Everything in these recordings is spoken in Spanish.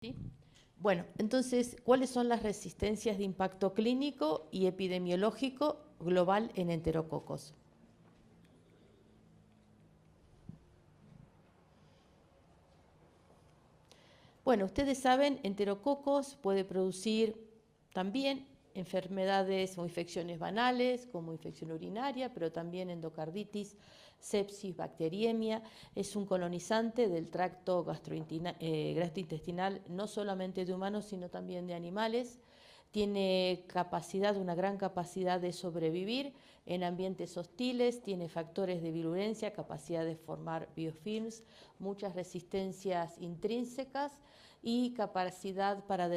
¿Sí? Bueno, entonces, ¿cuáles son las resistencias de impacto clínico y epidemiológico global en enterococos? Bueno, ustedes saben, enterococos puede producir también enfermedades o infecciones banales, como infección urinaria, pero también endocarditis, sepsis, bacteriemia. Es un colonizante del tracto gastrointestinal, no solamente de humanos, sino también de animales. Tiene una gran capacidad de sobrevivir en ambientes hostiles, tiene factores de virulencia, capacidad de formar biofilms, muchas resistencias intrínsecas y capacidad para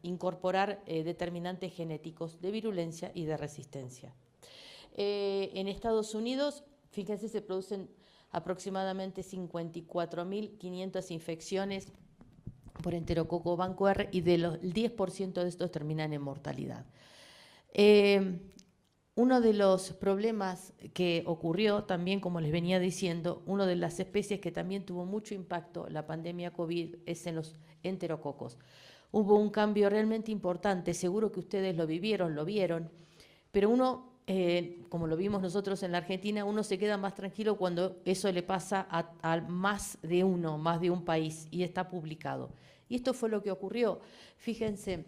incorporar determinantes genéticos de virulencia y de resistencia. En Estados Unidos, fíjense, se producen aproximadamente 54.500 infecciones por enterococo banco R y el 10% de estos terminan en mortalidad. Uno de los problemas que ocurrió también, como les venía diciendo, una de las especies que también tuvo mucho impacto la pandemia COVID es en los enterococos. Hubo un cambio realmente importante, seguro que ustedes lo vieron, pero uno, como lo vimos nosotros en la Argentina, uno se queda más tranquilo cuando eso le pasa a más de un país, y está publicado. Y esto fue lo que ocurrió. Fíjense,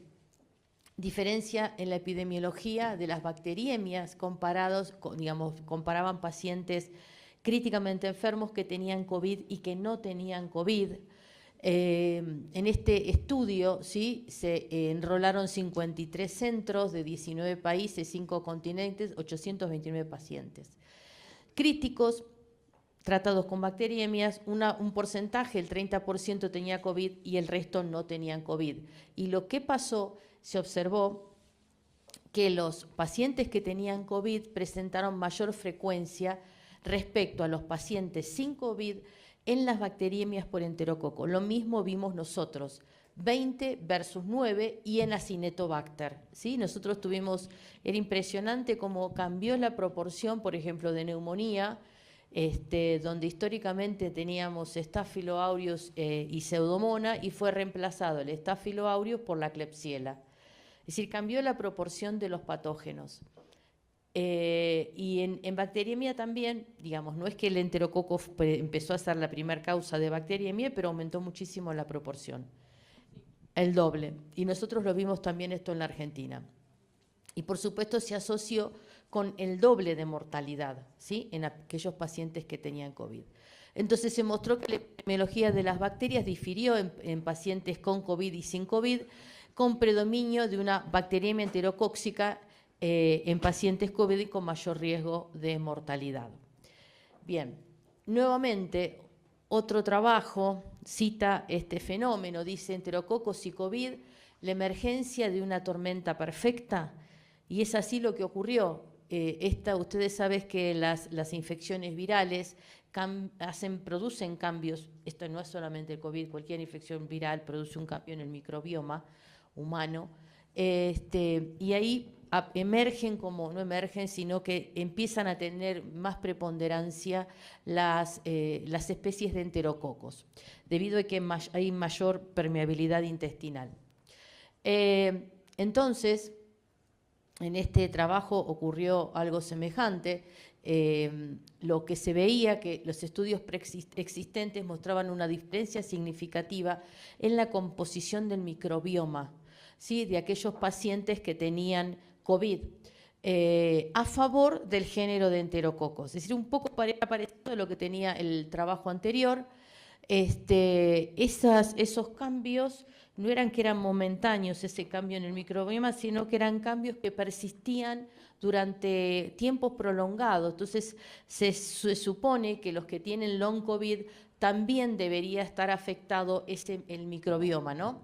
diferencia en la epidemiología de las bacteriemias comparaban pacientes críticamente enfermos que tenían COVID y que no tenían COVID. En este estudio, ¿sí?, se enrolaron 53 centros de 19 países, 5 continentes, 829 pacientes. Críticos, tratados con bacteriemias, un porcentaje, el 30% tenía COVID y el resto no tenían COVID. Y lo que pasó, se observó que los pacientes que tenían COVID presentaron mayor frecuencia respecto a los pacientes sin COVID en las bacteriemias por enterococo. Lo mismo vimos nosotros, 20 versus 9, y en Acinetobacter, ¿sí? Nosotros era impresionante cómo cambió la proporción, por ejemplo, de neumonía, donde históricamente teníamos Staphylo aureus y Pseudomonas, y fue reemplazado el Staphylo aureus por la Klebsiella. Es decir, cambió la proporción de los patógenos. Y en bacteriemia también, digamos, no es que el enterococo empezó a ser la primera causa de bacteriemia, pero aumentó muchísimo la proporción, el doble. Y nosotros lo vimos también esto en la Argentina. Y por supuesto se asoció con el doble de mortalidad, ¿sí?, en aquellos pacientes que tenían COVID. Entonces se mostró que la epidemiología de las bacterias difirió en pacientes con COVID y sin COVID, con predominio de una bacteriemia enterocóxica en pacientes COVID y con mayor riesgo de mortalidad. Bien, nuevamente, otro trabajo cita este fenómeno, dice: enterococos y COVID, la emergencia de una tormenta perfecta, y es así lo que ocurrió. Ustedes saben que las infecciones virales producen cambios. Esto no es solamente el COVID, cualquier infección viral produce un cambio en el microbioma humano, y ahí no emergen, sino que empiezan a tener más preponderancia las especies de enterococos, debido a que hay mayor permeabilidad intestinal. Entonces, en este trabajo ocurrió algo semejante. Lo que se veía, que los estudios preexistentes mostraban una diferencia significativa en la composición del microbioma, ¿sí?, de aquellos pacientes que tenían COVID, a favor del género de enterococos. Es decir, un poco parecido a lo que tenía el trabajo anterior. Esos cambios no eran que eran momentáneos, ese cambio en el microbioma, sino que eran cambios que persistían durante tiempos prolongados. Entonces se supone que los que tienen long COVID también debería estar afectado el microbioma, ¿no?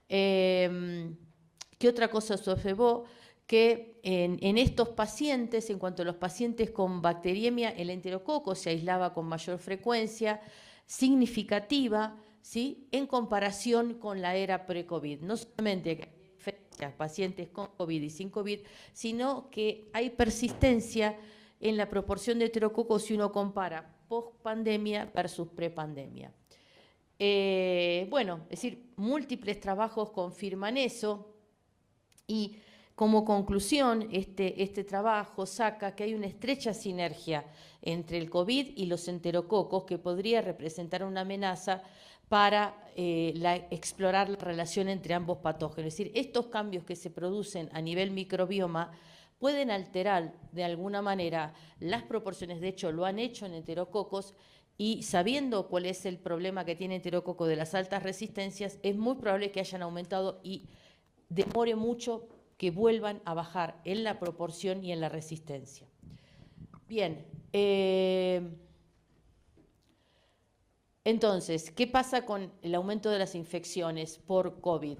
¿Qué otra cosa se observó? Que en estos pacientes, en cuanto a los pacientes con bacteriemia, el enterococo se aislaba con mayor frecuencia significativa, ¿sí?, en comparación con la era pre-COVID. No solamente que hay diferencias pacientes con COVID y sin COVID, sino que hay persistencia en la proporción de enterococos si uno compara post-pandemia versus pre-pandemia. Bueno, es decir, múltiples trabajos confirman eso y como conclusión, este trabajo saca que hay una estrecha sinergia entre el COVID y los enterococos que podría representar una amenaza para explorar la relación entre ambos patógenos. Es decir, estos cambios que se producen a nivel microbioma pueden alterar de alguna manera las proporciones, de hecho lo han hecho en enterococos, y sabiendo cuál es el problema que tiene enterococo de las altas resistencias, es muy probable que hayan aumentado y demore mucho que vuelvan a bajar en la proporción y en la resistencia. Bien, entonces, ¿qué pasa con el aumento de las infecciones por COVID?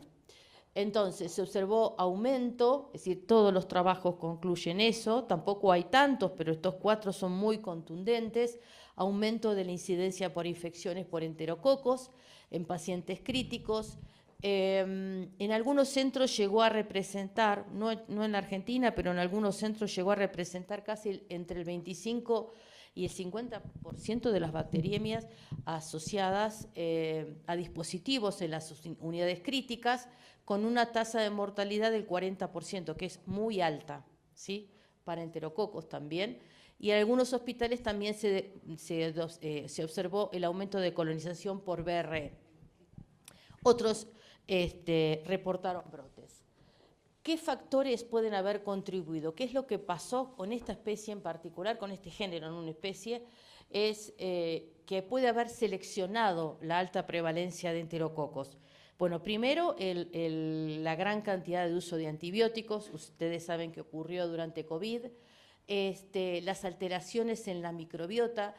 Entonces, se observó aumento, es decir, todos los trabajos concluyen eso, tampoco hay tantos, pero estos 4 son muy contundentes, aumento de la incidencia por infecciones por enterococos en pacientes críticos. En algunos centros llegó a representar, no en Argentina, pero en algunos centros llegó a representar casi entre el 25 y el 50% de las bacteriemias asociadas a dispositivos en las unidades críticas, con una tasa de mortalidad del 40%, que es muy alta, ¿sí? Para enterococos también. Y en algunos hospitales también se observó el aumento de colonización por BRE. Otros reportaron brotes. ¿Qué factores pueden haber contribuido? ¿Qué es lo que pasó con esta especie en particular, con este género en una especie? Es que puede haber seleccionado la alta prevalencia de enterococos. Bueno, primero, la gran cantidad de uso de antibióticos. Ustedes saben que ocurrió durante COVID. Las alteraciones en la microbiota,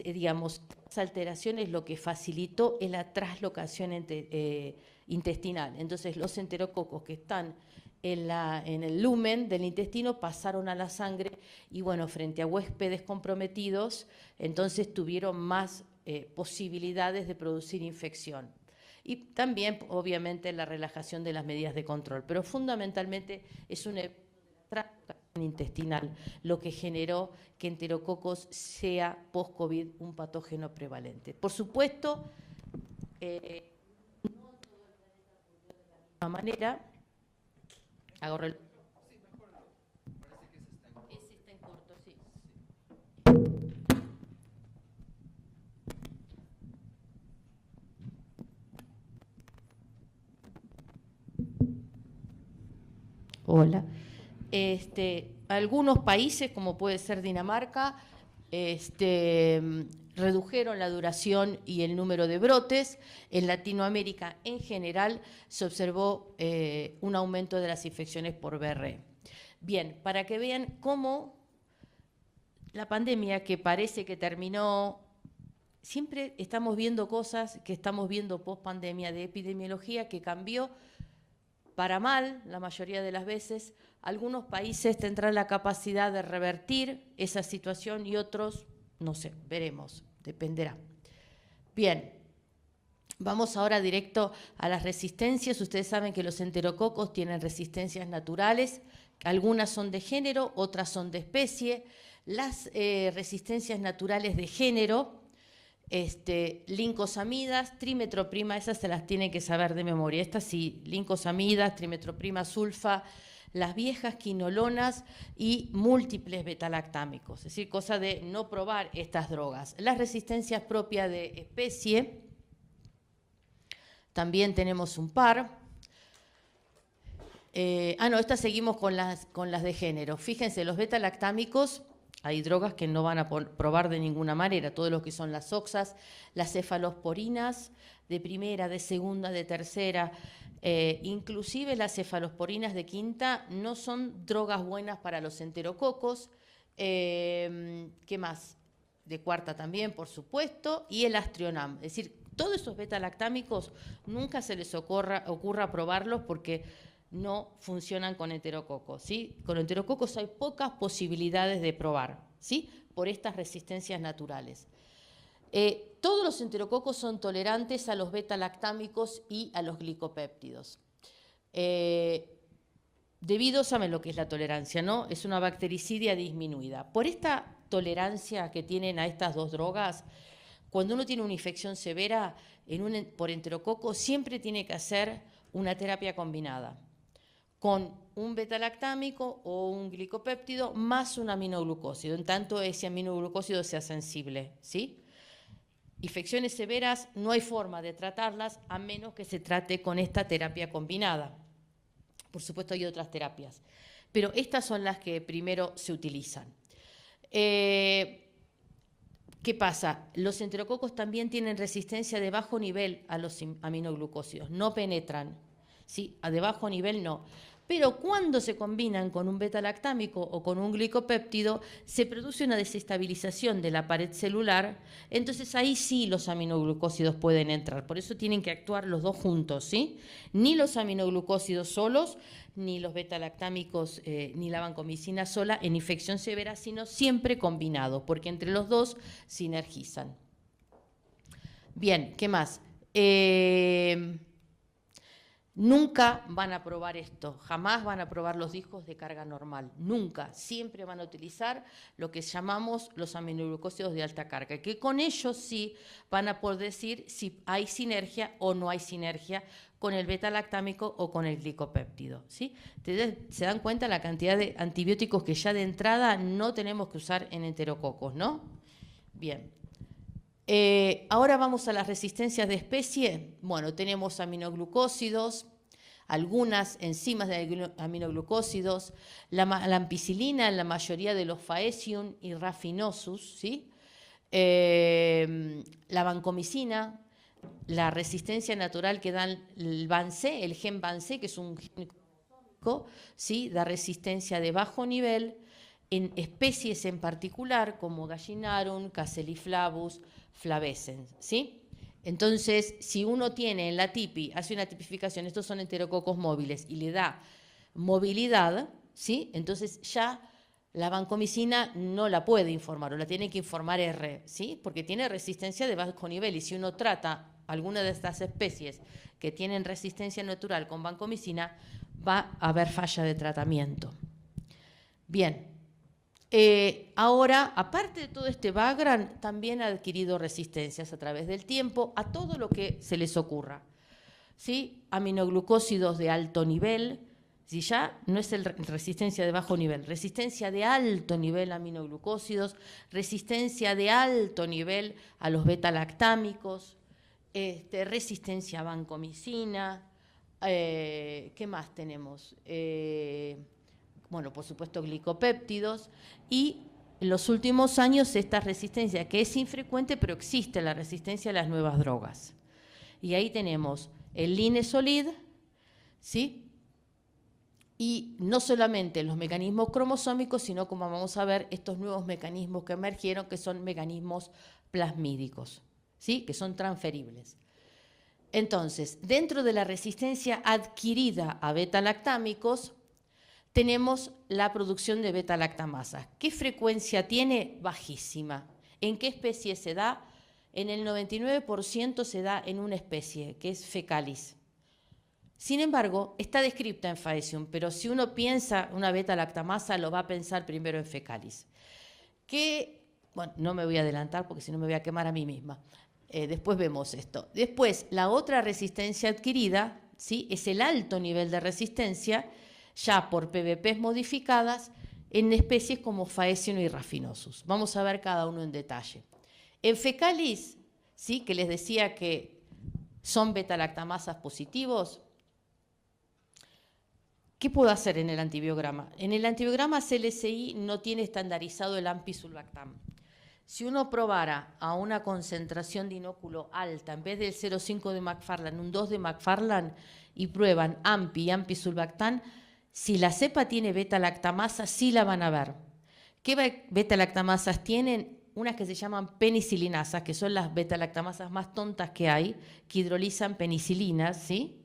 digamos, las alteraciones lo que facilitó es la traslocación intestinal. Entonces, los enterococos que están en el lumen del intestino pasaron a la sangre y, bueno, frente a huéspedes comprometidos, entonces tuvieron más posibilidades de producir infección. Y también, obviamente, la relajación de las medidas de control. Pero fundamentalmente es una traslocación intestinal lo que generó que enterococos sea post-COVID un patógeno prevalente. Por supuesto, no todo el planeta funcionó de la misma manera. Agarro el... Ese está en corto, sí. Hola. Algunos países, como puede ser Dinamarca, redujeron la duración y el número de brotes. En Latinoamérica, en general, se observó un aumento de las infecciones por BRE. Bien, para que vean cómo la pandemia, que parece que terminó, siempre estamos viendo cosas que estamos viendo post-pandemia de epidemiología que cambió para mal, la mayoría de las veces. Algunos países tendrán la capacidad de revertir esa situación y otros, no sé, veremos, dependerá. Bien, vamos ahora directo a las resistencias. Ustedes saben que los enterococos tienen resistencias naturales, algunas son de género, otras son de especie. Las resistencias naturales de género, lincosamidas, trimetroprima, esas se las tienen que saber de memoria. Estas sí, lincosamidas, trimetroprima sulfa, las viejas quinolonas y múltiples betalactámicos, es decir, cosa de no probar estas drogas. Las resistencias propias de especie, también tenemos un par. Estas seguimos con las de género. Fíjense, los betalactámicos, hay drogas que no van a probar de ninguna manera, todo lo que son las oxas, las cefalosporinas de primera, de segunda, de tercera, inclusive las cefalosporinas de quinta no son drogas buenas para los enterococos. ¿Qué más? De cuarta también, por supuesto, y el astrionam. Es decir, todos esos betalactámicos nunca se les ocurra probarlos porque no funcionan con enterococos, ¿sí? Con enterococos hay pocas posibilidades de probar, ¿sí? Por estas resistencias naturales. Todos los enterococos son tolerantes a los beta-lactámicos y a los glicopéptidos. Saben lo que es la tolerancia, ¿no? Es una bactericidia disminuida. Por esta tolerancia que tienen a estas dos drogas, cuando uno tiene una infección severa por enterococo, siempre tiene que hacer una terapia combinada con un beta-lactámico o un glicopéptido más un aminoglucósido, en tanto ese aminoglucósido sea sensible, ¿sí? Infecciones severas no hay forma de tratarlas a menos que se trate con esta terapia combinada. Por supuesto hay otras terapias, pero estas son las que primero se utilizan. ¿Qué pasa? Los enterococos también tienen resistencia de bajo nivel a los aminoglucósidos, no penetran, ¿sí? A de bajo nivel no. Pero cuando se combinan con un beta-lactámico o con un glicopéptido, se produce una desestabilización de la pared celular, entonces ahí sí los aminoglucósidos pueden entrar. Por eso tienen que actuar los dos juntos, ¿sí? Ni los aminoglucósidos solos, ni los beta-lactámicos, ni la vancomicina sola en infección severa, sino siempre combinados, porque entre los dos sinergizan. Bien, ¿qué más? Nunca van a probar esto, jamás van a probar los discos de carga normal, nunca, siempre van a utilizar lo que llamamos los aminoglucósidos de alta carga, que con ellos sí van a poder decir si hay sinergia o no hay sinergia con el beta-lactámico o con el glicopéptido, ¿sí? ¿Se dan cuenta la cantidad de antibióticos que ya de entrada no tenemos que usar en enterococos, ¿no? Bien. Ahora vamos a las resistencias de especie. Bueno, tenemos aminoglucósidos, algunas enzimas de aminoglucósidos, la ampicilina en la mayoría de los Faecium y Raffinosus, ¿sí? La vancomicina, la resistencia natural que dan el BANC, el gen BANC, que es un gen cromosómico, ¿sí? Da resistencia de bajo nivel en especies en particular como Gallinarum, Caseliflavus, Flavescens, ¿sí? Entonces, si uno tiene en la tipi, hace una tipificación, estos son enterococos móviles, y le da movilidad, ¿sí? Entonces ya la vancomicina no la puede informar, o la tiene que informar R, ¿sí? Porque tiene resistencia de bajo nivel, y si uno trata alguna de estas especies que tienen resistencia natural con vancomicina, va a haber falla de tratamiento. Bien. Ahora, aparte de todo este background, también ha adquirido resistencias a través del tiempo a todo lo que se les ocurra, ¿sí? Aminoglucósidos de alto nivel, si ya no es resistencia de bajo nivel, resistencia de alto nivel a aminoglucósidos, resistencia de alto nivel a los beta-lactámicos, resistencia a vancomicina, ¿qué más tenemos? Bueno, por supuesto, glicopéptidos, y en los últimos años esta resistencia, que es infrecuente, pero existe la resistencia a las nuevas drogas. Y ahí tenemos el Linezolid, ¿sí? Y no solamente los mecanismos cromosómicos, sino, como vamos a ver, estos nuevos mecanismos que emergieron, que son mecanismos plasmídicos, ¿sí? Que son transferibles. Entonces, dentro de la resistencia adquirida a beta-lactámicos, tenemos la producción de beta-lactamasas. ¿Qué frecuencia tiene? Bajísima. ¿En qué especie se da? En el 99% se da en una especie, que es Fecalis. Sin embargo, está descripta en Faecium, pero si uno piensa una beta-lactamasa, lo va a pensar primero en Fecalis. Bueno, no me voy a adelantar porque si no me voy a quemar a mí misma. Después vemos esto. Después, la otra resistencia adquirida, ¿sí? Es el alto nivel de resistencia, ya por PBPs modificadas en especies como Faecium y Raffinosus. Vamos a ver cada uno en detalle. En Fecalis, ¿sí? Que les decía que son beta-lactamasas positivos, ¿qué puedo hacer en el antibiograma? En el antibiograma CLSI no tiene estandarizado el AMPI-sulbactam. Si uno probara a una concentración de inóculo alta, en vez del 0,5 de McFarland, un 2 de McFarland, y prueban AMPI y AMPI-sulbactam, si la cepa tiene beta-lactamasa, sí la van a ver. ¿Qué beta-lactamasas tienen? Unas que se llaman penicilinasas, que son las beta-lactamasas más tontas que hay, que hidrolizan penicilinas, ¿sí?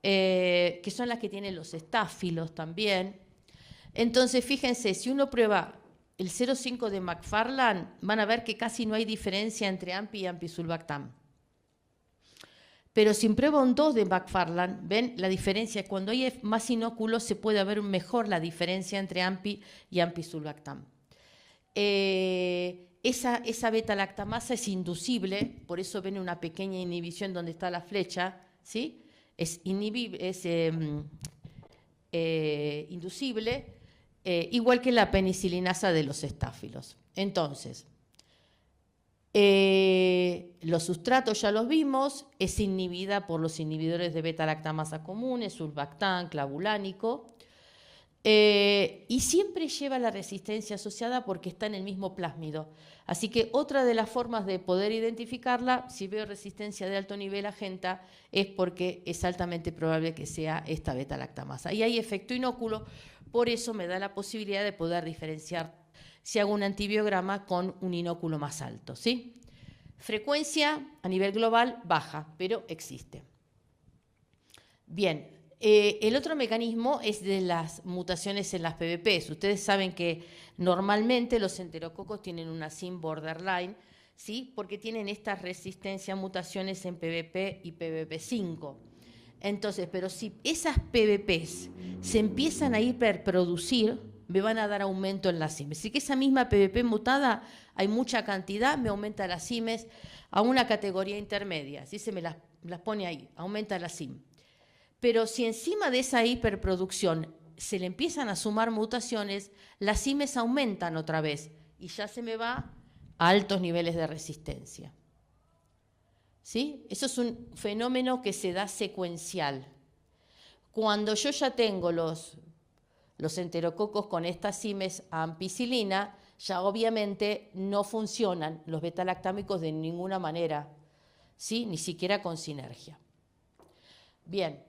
Que son las que tienen los estáfilos también. Entonces, fíjense, si uno prueba el 0,5 de McFarland, van a ver que casi no hay diferencia entre AMPI y AMPI-sulbactam. Pero si prueba un 2 de McFarland, ven la diferencia. Cuando hay más inóculos se puede ver mejor la diferencia entre AMPI y AMPI-sulbactam. esa beta-lactamasa es inducible, por eso ven una pequeña inhibición donde está la flecha, ¿sí? Es inducible, igual que la penicilinasa de los estáfilos. Entonces, los sustratos ya los vimos, es inhibida por los inhibidores de beta-lactamasa comunes, surfactán, clavulánico, y siempre lleva la resistencia asociada porque está en el mismo plásmido. Así que otra de las formas de poder identificarla, si veo resistencia de alto nivel agenta, es porque es altamente probable que sea esta beta-lactamasa. Y hay efecto inóculo, por eso me da la posibilidad de poder diferenciar si hago un antibiograma con un inóculo más alto, ¿sí? Frecuencia a nivel global baja, pero existe. Bien. El otro mecanismo es de las mutaciones en las PBPs. Ustedes saben que normalmente los enterococos tienen una SIM borderline, ¿sí? Porque tienen esta resistencia a mutaciones en PBP y PBP5. Entonces, pero si esas PBPs se empiezan a hiperproducir, me van a dar aumento en las SIMs. Así que esa misma PBP mutada, hay mucha cantidad, me aumenta las SIMs a una categoría intermedia. Así se me las pone ahí, aumenta la SIM. Pero si encima de esa hiperproducción se le empiezan a sumar mutaciones, las SIMs aumentan otra vez y ya se me va a altos niveles de resistencia. ¿Sí? Eso es un fenómeno que se da secuencial. Cuando yo ya tengo los enterococos con estas SIMs a ampicilina, ya obviamente no funcionan los beta-lactámicos de ninguna manera, ¿sí? Ni siquiera con sinergia. Bien.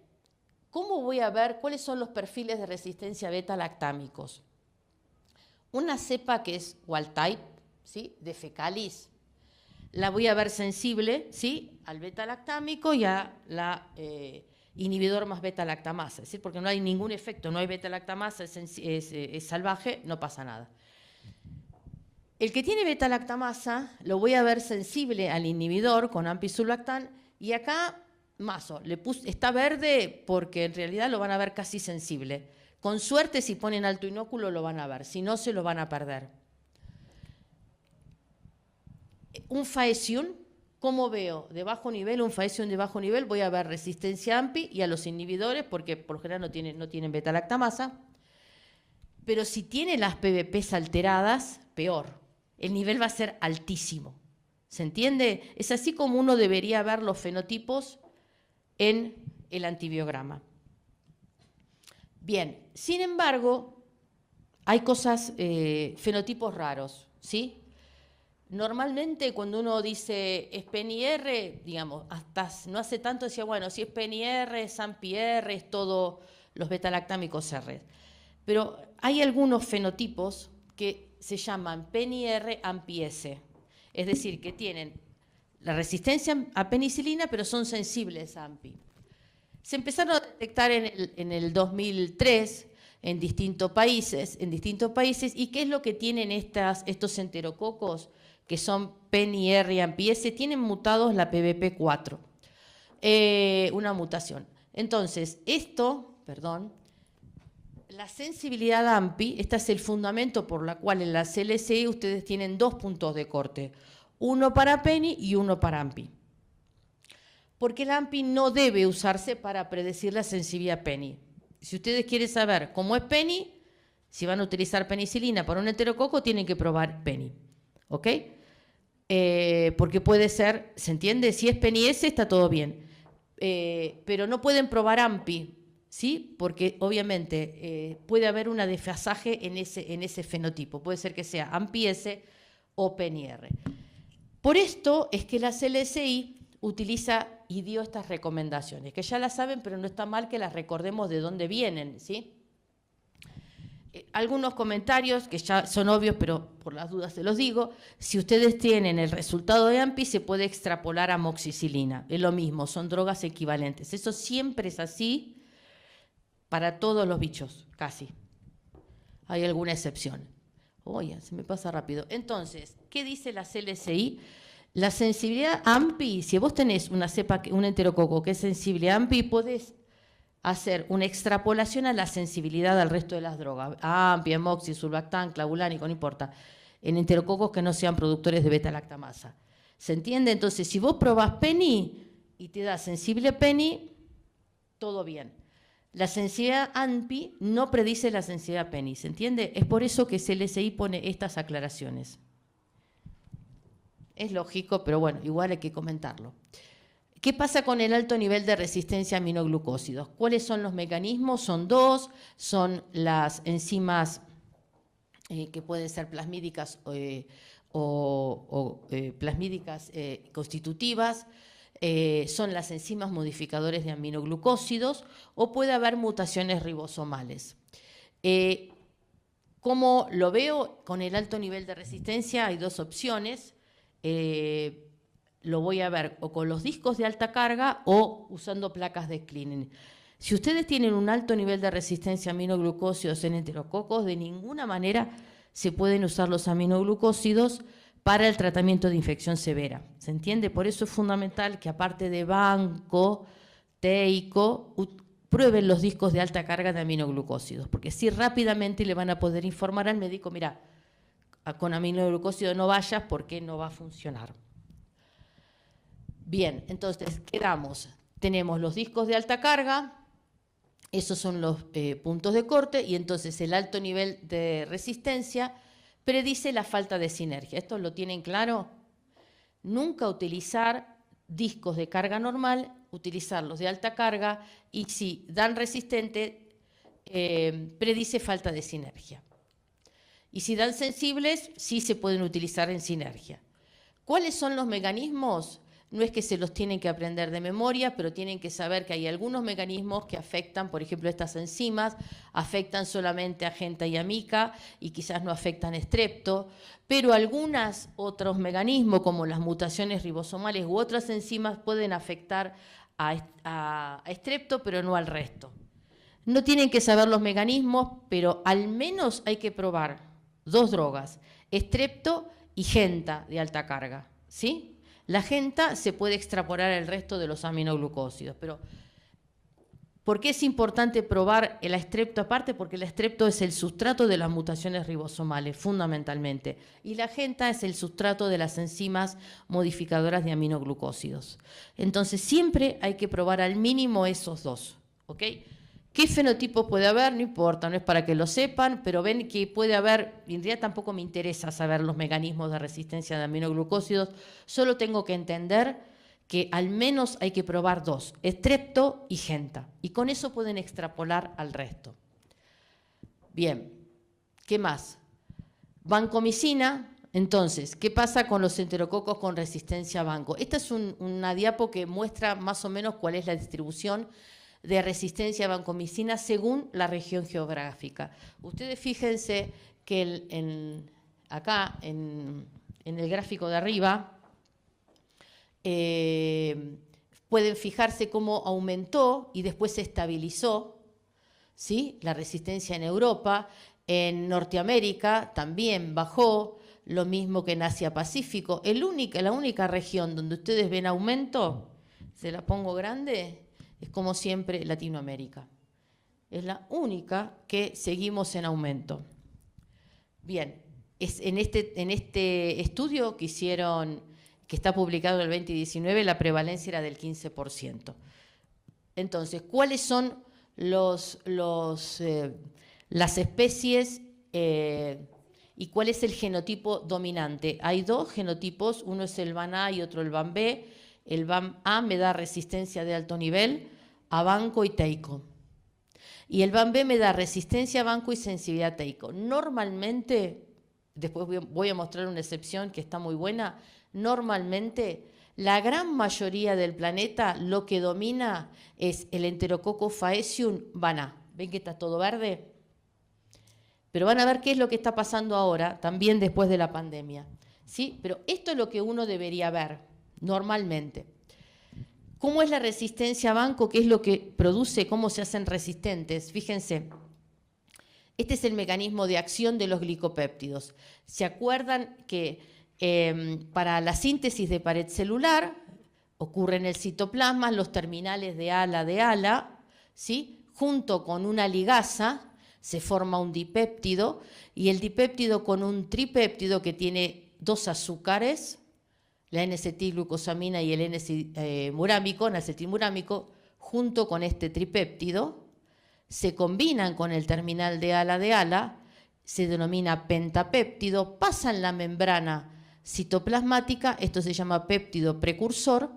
¿Cómo voy a ver cuáles son los perfiles de resistencia beta-lactámicos? Una cepa que es wild type, ¿sí? De fecalis, la voy a ver sensible, ¿sí? Al beta-lactámico y a la inhibidor más beta-lactamasa, es decir, porque no hay ningún efecto, no hay beta-lactamasa, es salvaje, no pasa nada. El que tiene beta-lactamasa lo voy a ver sensible al inhibidor con ampisulactán y acá mazo, está verde porque en realidad lo van a ver casi sensible. Con suerte, si ponen alto inóculo lo van a ver, si no se lo van a perder. Un faecium, ¿cómo veo? De bajo nivel, un faecium de bajo nivel, voy a ver resistencia AMPI y a los inhibidores porque por lo general no tienen beta-lactamasa. Pero si tiene las PBPs alteradas, peor. El nivel va a ser altísimo. ¿Se entiende? Es así como uno debería ver los fenotipos en el antibiograma. Bien, sin embargo, hay cosas, fenotipos raros, ¿sí? Normalmente cuando uno dice es PNIR, digamos, hasta no hace tanto decía, bueno, si es PNIR, es AMPI-R, es todo los beta-lactámicos R. Pero hay algunos fenotipos que se llaman PNIR AMPI-S, es decir, que tienen la resistencia a penicilina, pero son sensibles a AMPI. Se empezaron a detectar en el 2003 en distintos países. ¿Y qué es lo que tienen estos enterococos que son PNIR y AMPI-S? Tienen mutados la PBP4, una mutación. Entonces, la sensibilidad a AMPI, este es el fundamento por la cual en la CLCI ustedes tienen dos puntos de corte. Uno para PENI y uno para AMPI. Porque el AMPI no debe usarse para predecir la sensibilidad PENI. Si ustedes quieren saber cómo es PENI, si van a utilizar penicilina para un enterococo, tienen que probar PENI. ¿Ok? Porque puede ser, ¿se entiende? Si es PENI-S está todo bien. Pero no pueden probar AMPI, ¿sí? Porque obviamente puede haber un desfasaje en ese fenotipo. Puede ser que sea AMPI-S o PNIR. Por esto es que la CLSI utiliza y dio estas recomendaciones, que ya las saben, pero no está mal que las recordemos de dónde vienen, ¿sí? Algunos comentarios que ya son obvios, pero por las dudas se los digo. Si ustedes tienen el resultado de AMPI, se puede extrapolar a amoxicilina. Es lo mismo, son drogas equivalentes. Eso siempre es así para todos los bichos, casi. Hay alguna excepción. Oye, se me pasa rápido. Entonces, ¿qué dice la CLSI? La sensibilidad AMPI, si vos tenés una cepa, un enterococo que es sensible a AMPI, podés hacer una extrapolación a la sensibilidad al resto de las drogas. AMPI, amoxi, surfactán, clavulánico, no importa. en enterococos que no sean productores de beta-lactamasa. ¿Se entiende? Entonces, si vos probás Penny y te da sensible Penny, todo bien. La sensibilidad ANPI no predice la sensibilidad Penny, ¿se entiende? Es por eso que CLSI pone estas aclaraciones. Es lógico, pero bueno, igual hay que comentarlo. ¿Qué pasa con el alto nivel de resistencia a aminoglucósidos? ¿Cuáles son los mecanismos? Son dos, son las enzimas que pueden ser plasmídicas plasmídicas constitutivas, son las enzimas modificadores de aminoglucósidos, o puede haber mutaciones ribosomales. ¿Cómo lo veo? Con el alto nivel de resistencia hay dos opciones. Lo voy a ver o con los discos de alta carga o usando placas de cleaning. Si ustedes tienen un alto nivel de resistencia a aminoglucósidos en enterococos, de ninguna manera se pueden usar los aminoglucósidos para el tratamiento de infección severa. ¿Se entiende? Por eso es fundamental que, aparte de banco, teico, prueben los discos de alta carga de aminoglucósidos, porque así rápidamente le van a poder informar al médico, mira, con aminoglucósido no vayas porque no va a funcionar. Bien, entonces quedamos, tenemos los discos de alta carga, esos son los puntos de corte, y entonces el alto nivel de resistencia predice la falta de sinergia. ¿Esto lo tienen claro? Nunca utilizar discos de carga normal, utilizarlos de alta carga, y si dan resistente, predice falta de sinergia. Y si dan sensibles, sí se pueden utilizar en sinergia. ¿Cuáles son los mecanismos? No es que se los tienen que aprender de memoria, pero tienen que saber que hay algunos mecanismos que afectan, por ejemplo, estas enzimas, afectan solamente a Genta y a Mica y quizás no afectan a Strepto, pero algunos otros mecanismos, como las mutaciones ribosomales u otras enzimas, pueden afectar a Strepto, pero no al resto. No tienen que saber los mecanismos, pero al menos hay que probar dos drogas, Strepto y Genta de alta carga, ¿sí? La Genta se puede extrapolar al resto de los aminoglucósidos, pero ¿por qué es importante probar el Strepto aparte? Porque el Strepto es el sustrato de las mutaciones ribosomales, fundamentalmente, y la Genta es el sustrato de las enzimas modificadoras de aminoglucósidos. Entonces, siempre hay que probar al mínimo esos dos, ¿ok? ¿Qué fenotipo puede haber? No importa, no es para que lo sepan, pero ven que puede haber, en realidad tampoco me interesa saber los mecanismos de resistencia de aminoglucósidos, solo tengo que entender que al menos hay que probar dos, Strepto y Genta, y con eso pueden extrapolar al resto. Bien, ¿qué más? Vancomicina. Entonces, ¿qué pasa con los enterococos con resistencia a banco? Esta es una diapo que muestra más o menos cuál es la distribución de resistencia a vancomicina según la región geográfica. Ustedes fíjense que acá en el gráfico de arriba pueden fijarse cómo aumentó y después se estabilizó, ¿sí? La resistencia en Europa, en Norteamérica también bajó, lo mismo que en Asia-Pacífico. La única región donde ustedes ven aumento, se la pongo grande, es como siempre Latinoamérica. Es la única que seguimos en aumento. Bien, en este estudio que hicieron, que está publicado en el 2019, la prevalencia era del 15%. Entonces, ¿cuáles son las especies y cuál es el genotipo dominante? Hay dos genotipos, uno es el VAN-A y otro el VAN-B. El VAN-A me da resistencia de alto nivel a banco y teico. Y el VAN-B me da resistencia a banco y sensibilidad a teico. Normalmente, después voy a mostrar una excepción que está muy buena, normalmente la gran mayoría del planeta lo que domina es el Enterococcus faecium VAN-A. ¿Ven que está todo verde? Pero van a ver qué es lo que está pasando ahora, también después de la pandemia, ¿sí? Pero esto es lo que uno debería ver normalmente. ¿Cómo es la resistencia a banco? ¿Qué es lo que produce? ¿Cómo se hacen resistentes? Fíjense, este es el mecanismo de acción de los glicopéptidos. ¿Se acuerdan que para la síntesis de pared celular ocurre en el citoplasma, los terminales de ala, ¿sí? Junto con una ligasa, se forma un dipéptido y el dipéptido con un tripéptido que tiene 2 azúcares, la N-acetilglucosamina y el N-murámico, N-acetilmurámico, junto con este tripéptido, se combinan con el terminal de ala, se denomina pentapéptido, pasan la membrana citoplasmática, esto se llama péptido precursor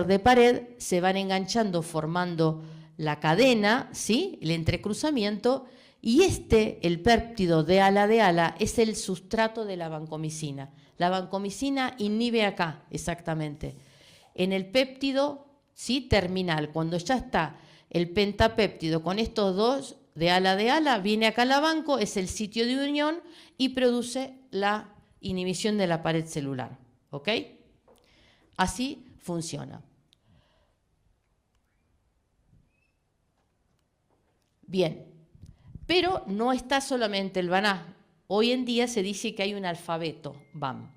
de pared, se van enganchando formando la cadena, ¿sí? El entrecruzamiento, y el péptido de ala, es el sustrato de la vancomicina. La vancomicina inhibe acá, exactamente. En el péptido, ¿sí? Terminal, cuando ya está el pentapéptido con estos dos de ala, viene acá la vanco, es el sitio de unión y produce la inhibición de la pared celular. ¿Ok? Así funciona. Bien, pero no está solamente el VANA. Hoy en día se dice que hay un alfabeto VAM,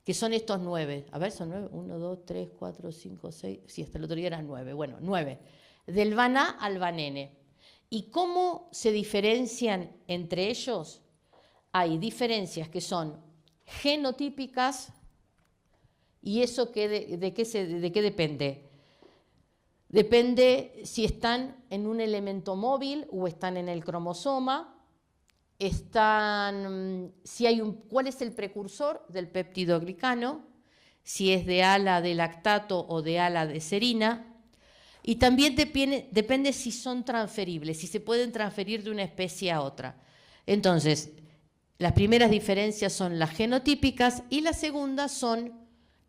que son estos 9. A ver, son 9. 1, 2, 3, 4, 5, 6. Sí, hasta el otro día eran 9. Bueno, 9. Del VANA al VANN. ¿Y cómo se diferencian entre ellos? Hay diferencias que son genotípicas. ¿Y eso de qué depende? Depende si están en un elemento móvil o están en el cromosoma. ¿Cuál es el precursor del péptido glicano? Si es de ala de lactato o de ala de serina. Y también depende si son transferibles, si se pueden transferir de una especie a otra. Entonces, las primeras diferencias son las genotípicas y las segundas son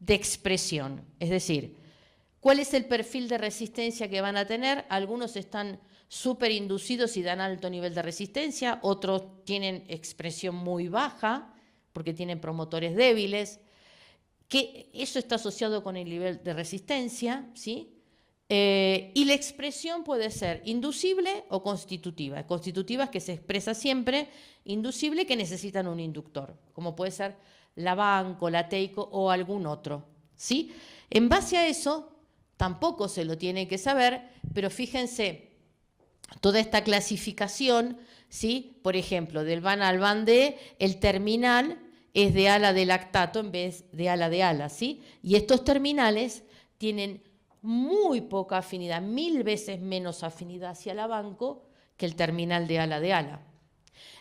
de expresión. Es decir, ¿cuál es el perfil de resistencia que van a tener? Algunos están súper inducidos y dan alto nivel de resistencia, otros tienen expresión muy baja porque tienen promotores débiles, que eso está asociado con el nivel de resistencia, ¿sí? Y la expresión puede ser inducible o constitutiva. Constitutiva es que se expresa siempre, inducible que necesitan un inductor, como puede ser la vanco, la teico o algún otro, ¿sí? En base a eso, tampoco se lo tiene que saber, pero fíjense, toda esta clasificación, ¿sí? Por ejemplo, del VAN al VAN-D, el terminal es de ala de lactato en vez de ala, ¿sí? Y estos terminales tienen muy poca afinidad, 1000 veces menos afinidad hacia la vanco que el terminal de ala.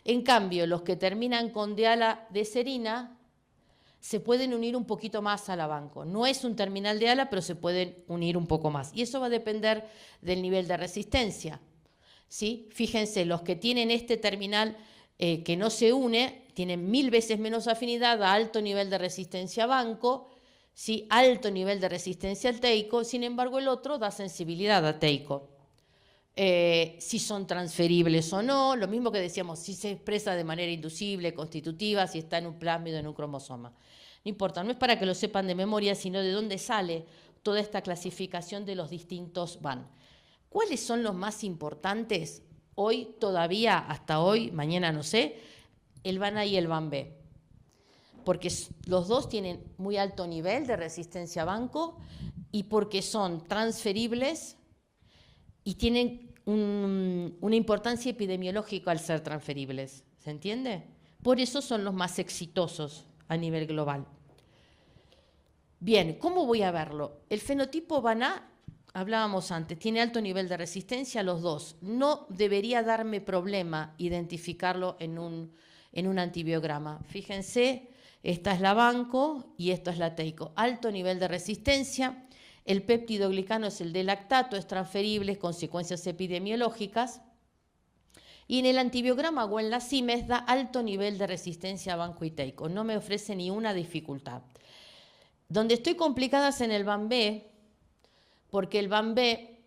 En cambio, los que terminan con de ala de serina se pueden unir un poquito más a la vanco. No es un terminal de ala, pero se pueden unir un poco más. Y eso va a depender del nivel de resistencia, ¿sí? Fíjense, los que tienen este terminal que no se une, tienen 1000 veces menos afinidad a alto nivel de resistencia vanco, ¿sí? Alto nivel de resistencia al teico, sin embargo el otro da sensibilidad a teico. Si son transferibles o no, lo mismo que decíamos, si se expresa de manera inducible, constitutiva, si está en un plásmido, en un cromosoma. No importa, no es para que lo sepan de memoria, sino de dónde sale toda esta clasificación de los distintos VAN. ¿Cuáles son los más importantes? Hoy todavía, hasta hoy, mañana no sé, el VAN-A y el VAN-B. Porque los dos tienen muy alto nivel de resistencia a vanco y porque son transferibles y tienen una importancia epidemiológica al ser transferibles. ¿Se entiende? Por eso son los más exitosos a nivel global. Bien, ¿cómo voy a verlo? El fenotipo VAN-A, hablábamos antes, tiene alto nivel de resistencia a los dos. No debería darme problema identificarlo en un antibiograma. Fíjense, esta es la vanco y esto es la teico. Alto nivel de resistencia. El péptido glicano es el de lactato, es transferible, consecuencias epidemiológicas. Y en el antibiograma o en la CIMES da alto nivel de resistencia a vanco y teico. No me ofrece ni una dificultad. Donde estoy complicada es en el VAN-B, porque el VAN-B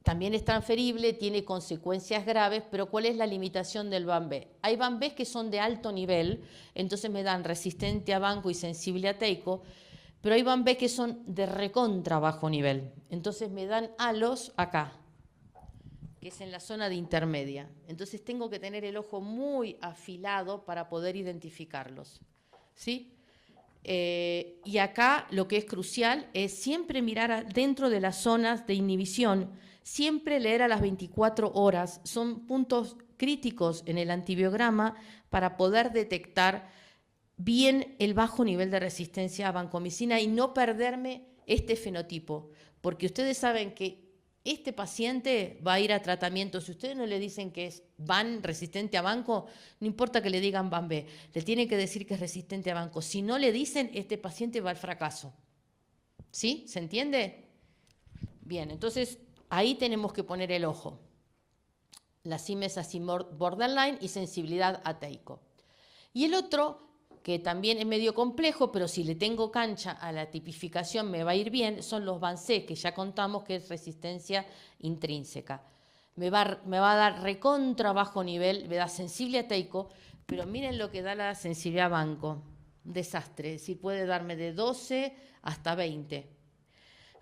también es transferible, tiene consecuencias graves, pero ¿cuál es la limitación del VAN-B? Hay VAN-B que son de alto nivel, entonces me dan resistente a vanco y sensible a teico, pero hay VAN-B que son de recontra bajo nivel, entonces me dan halos acá, que es en la zona de intermedia. Entonces tengo que tener el ojo muy afilado para poder identificarlos, ¿sí? Y acá lo que es crucial es siempre mirar dentro de las zonas de inhibición, siempre leer a las 24 horas. Son puntos críticos en el antibiograma para poder detectar bien el bajo nivel de resistencia a vancomicina y no perderme este fenotipo, porque ustedes saben que este paciente va a ir a tratamiento. Si ustedes no le dicen que es VAN resistente a banco, no importa que le digan VAN B, le tienen que decir que es resistente a banco. Si no le dicen, este paciente va al fracaso. ¿Sí? ¿Se entiende? Bien, entonces ahí tenemos que poner el ojo. La CIM es así borderline y sensibilidad a teico. Y el otro, que también es medio complejo, pero si le tengo cancha a la tipificación me va a ir bien, son los VAN-C, que ya contamos que es resistencia intrínseca. Me va a dar recontra bajo nivel, me da sensible a teico, pero miren lo que da la sensibilidad a banco. Un desastre, es decir, puede darme de 12 hasta 20.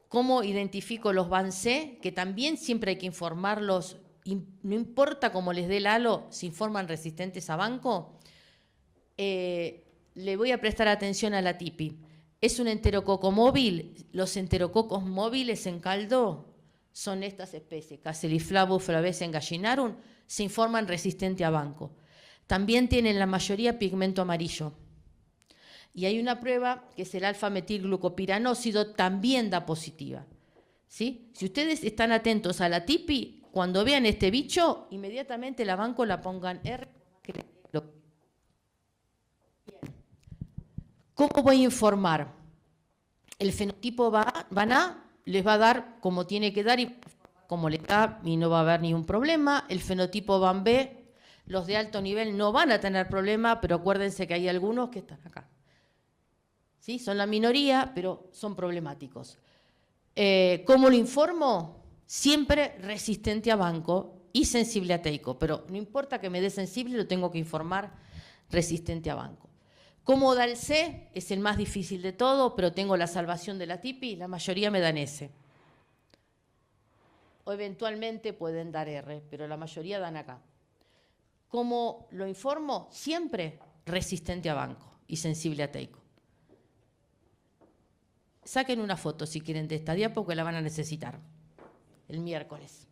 ¿Cómo identifico los VAN-C? Que también siempre hay que informarlos, no importa cómo les dé el halo, se informan resistentes a banco. Le voy a prestar atención a la TIPI. ¿Es un enterococo móvil? Los enterococos móviles en caldo son estas especies, Caseliflavus flavescens gallinarum, se informan resistente a banco. También tienen la mayoría pigmento amarillo. Y hay una prueba que es el alfa-metilglucopiranósido, también da positiva. ¿Sí? Si ustedes están atentos a la TIPI, cuando vean este bicho, inmediatamente la banco la pongan R. ¿Cómo voy a informar? El fenotipo VAN-A les va a dar como tiene que dar y como le da y no va a haber ningún problema. El fenotipo VAN-B, los de alto nivel no van a tener problema, pero acuérdense que hay algunos que están acá. ¿Sí? Son la minoría, pero son problemáticos. ¿Cómo lo informo? Siempre resistente a banco y sensible a teico, pero no importa que me dé sensible, lo tengo que informar resistente a banco. ¿Cómo da el C? Es el más difícil de todo, pero tengo la salvación de la TIPI, la mayoría me dan S. O eventualmente pueden dar R, pero la mayoría dan acá. ¿Cómo lo informo? Siempre resistente a banco y sensible a teico. Saquen una foto si quieren de esta diapo porque la van a necesitar el miércoles.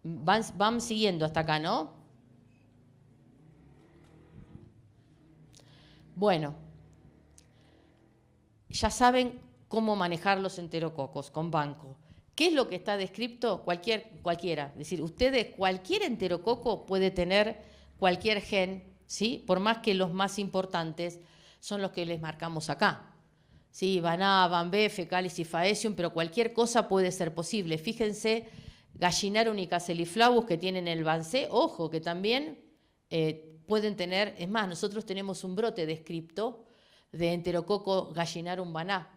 Van siguiendo hasta acá, ¿no? Bueno, ya saben cómo manejar los enterococos con banco. ¿Qué es lo que está descrito? Cualquiera. Es decir, cualquier enterococo puede tener cualquier gen, ¿sí? Por más que los más importantes son los que les marcamos acá. ¿Sí? VAN-A, VAN-B, Fecalis y Faecium, pero cualquier cosa puede ser posible. Fíjense, Gallinarum y Caseliflavus que tienen el VAN-C, ojo, que también pueden tener, es más, nosotros tenemos un brote descripto de enterococo Gallinarum VAN-A,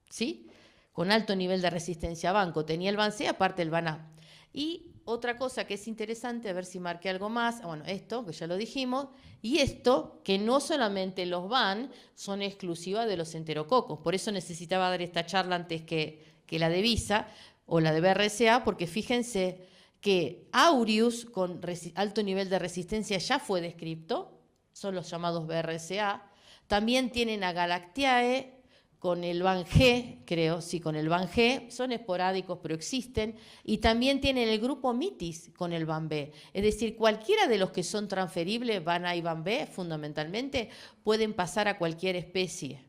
¿sí? Con alto nivel de resistencia a banco. Tenía el VAN-C, aparte el VAN-A. Y otra cosa que es interesante, a ver si marqué algo más, bueno, esto, que ya lo dijimos, y esto, que no solamente los VAN son exclusivas de los enterococos, por eso necesitaba dar esta charla antes que la de VISA o la de BRCA, porque fíjense que Aureus con alto nivel de resistencia ya fue descrito, son los llamados BRCA, también tienen a Galactiae, con el VAN-G, creo, sí, con el VAN-G, son esporádicos pero existen, y también tienen el grupo mitis con el VAN-B. Es decir, cualquiera de los que son transferibles, VAN-A y VAN-B, fundamentalmente, pueden pasar a cualquier especie.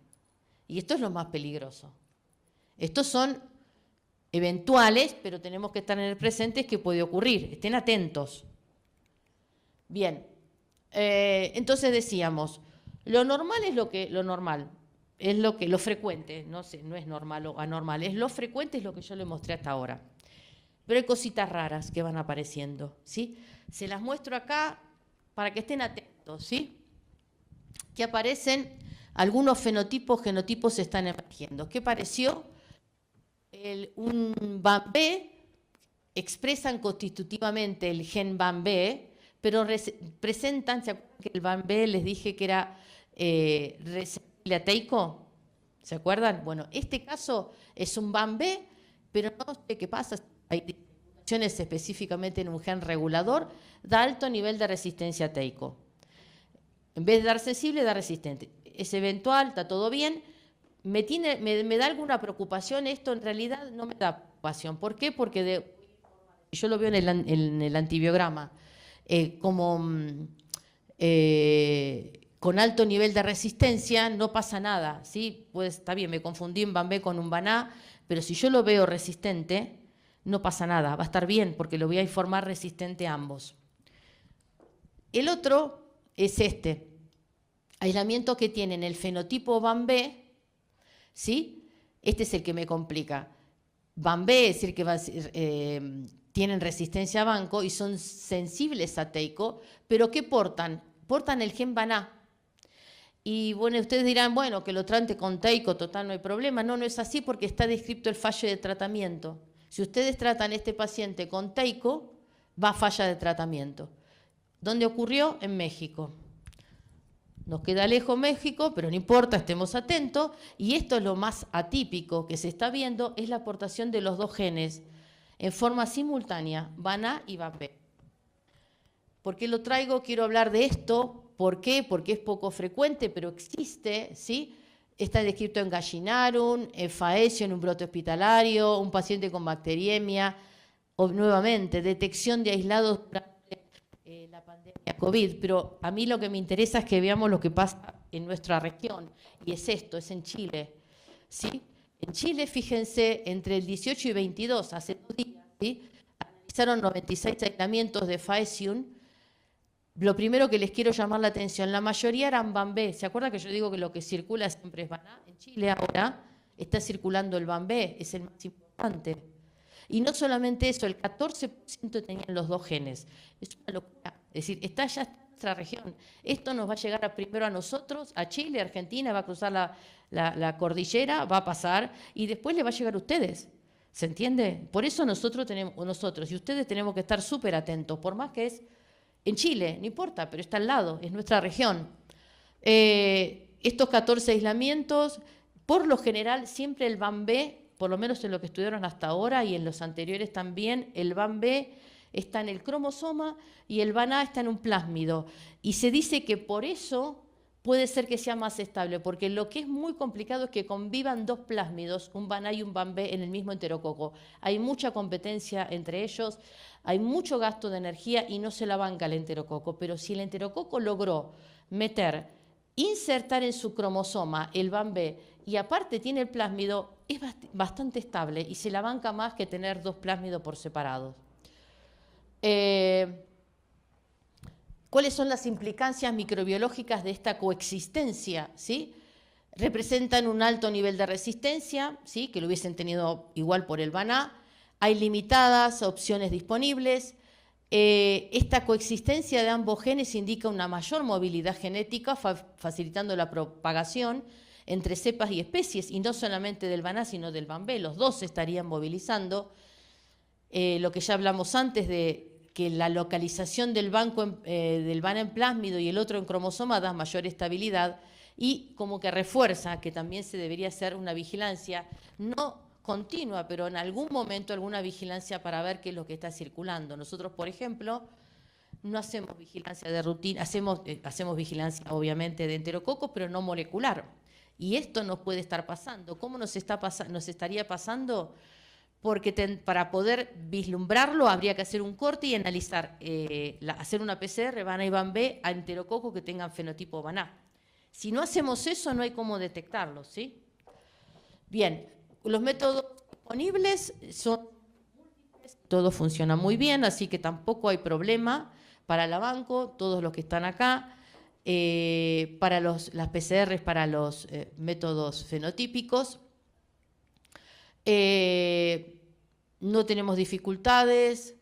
Y esto es lo más peligroso. Estos son eventuales, pero tenemos que estar en el presente que puede ocurrir. Estén atentos. Bien, entonces decíamos, lo normal es lo normal. Es lo frecuente, no es normal o anormal, es lo frecuente, es lo que yo le mostré hasta ahora. Pero hay cositas raras que van apareciendo, ¿sí? Se las muestro acá para que estén atentos, ¿sí? Que aparecen algunos genotipos están emergiendo. ¿Qué pareció? Un VAN-B, expresan constitutivamente el gen VAN-B, pero presentan, ¿se acuerdan que el VAN-B les dije que era a teico? ¿Se acuerdan? Bueno, este caso es un VAN-B, pero no sé qué pasa. Hay mutaciones específicamente en un gen regulador, da alto nivel de resistencia a TEICO. En vez de dar sensible, da resistente. Es eventual, está todo bien. Me da alguna preocupación esto, en realidad no me da preocupación. ¿Por qué? Porque yo lo veo en el antibiograma, con alto nivel de resistencia no pasa nada, ¿sí? Pues está bien, me confundí un Bambé con un Baná, pero si yo lo veo resistente, no pasa nada, va a estar bien porque lo voy a informar resistente a ambos. El otro es este, aislamiento que tienen el fenotipo Bambé, ¿sí? Este es el que me complica. Bambé es decir que tienen resistencia a banco y son sensibles a TEICO, pero ¿qué portan? Portan el gen Baná. Y bueno, ustedes dirán, bueno, que lo trate con TEICO, total, no hay problema. No, no es así porque está descrito el fallo de tratamiento. Si ustedes tratan a este paciente con TEICO, va a falla de tratamiento. ¿Dónde ocurrió? En México. Nos queda lejos México, pero no importa, estemos atentos. Y esto es lo más atípico que se está viendo, es la aportación de los dos genes en forma simultánea, Baná y Bambé. ¿Por qué lo traigo? Quiero hablar de esto. ¿Por qué? Porque es poco frecuente, pero existe, ¿sí? Está descrito en Gallinarum, en Faesio, en un brote hospitalario, un paciente con bacteriemia, o nuevamente, detección de aislados durante la pandemia COVID. Pero a mí lo que me interesa es que veamos lo que pasa en nuestra región, y es esto, es en Chile, ¿sí? En Chile, fíjense, entre el 18 y 22, hace 2 días, ¿sí? Analizaron 96 aislamientos de Faesium. Lo primero que les quiero llamar la atención, la mayoría eran Bambé. ¿Se acuerdan que yo digo que lo que circula siempre es Baná? En Chile ahora está circulando el Bambé, es el más importante. Y no solamente eso, el 14% tenían los dos genes. Es una locura. Es decir, está ya en nuestra región. Esto nos va a llegar primero a nosotros, a Chile, a Argentina, va a cruzar la cordillera, va a pasar, y después le va a llegar a ustedes. ¿Se entiende? Por eso nosotros y ustedes tenemos que estar súper atentos, por más que es en Chile, no importa, pero está al lado, es nuestra región. Estos 14 aislamientos, por lo general, siempre el Bambé, por lo menos en lo que estudiaron hasta ahora y en los anteriores también, el Bambé está en el cromosoma y el Baná está en un plásmido. Y se dice que por eso puede ser que sea más estable, porque lo que es muy complicado es que convivan dos plásmidos, un Baná y un Bambé, en el mismo enterococo. Hay mucha competencia entre ellos, hay mucho gasto de energía y no se la banca el enterococo, pero si el enterococo logró insertar en su cromosoma el Bambé y aparte tiene el plásmido, es bastante estable y se la banca más que tener dos plásmidos por separado. ¿Cuáles son las implicancias microbiológicas de esta coexistencia? ¿Sí? Representan un alto nivel de resistencia, ¿sí? Que lo hubiesen tenido igual por el Baná. Hay limitadas opciones disponibles. Esta coexistencia de ambos genes indica una mayor movilidad genética, facilitando la propagación entre cepas y especies, y no solamente del Baná, sino del Bambé. Los dos se estarían movilizando. Lo que ya hablamos antes de que la localización del Baná en plásmido y el otro en cromosoma da mayor estabilidad, y como que refuerza que también se debería hacer una vigilancia, no continua, pero en algún momento alguna vigilancia para ver qué es lo que está circulando. Nosotros, por ejemplo, no hacemos vigilancia de rutina, hacemos vigilancia obviamente de enterococos, pero no molecular. Y esto nos puede estar pasando. ¿Cómo nos estaría pasando? Porque para poder vislumbrarlo habría que hacer un corte y analizar, hacer una PCR, Baná y Bambé, a enterococos que tengan fenotipo Baná. Si no hacemos eso, no hay cómo detectarlo, ¿sí? Bien, los métodos disponibles son múltiples, todo funciona muy bien, así que tampoco hay problema para la banco, todos los que están acá, para las PCRs, para los métodos fenotípicos. No tenemos dificultades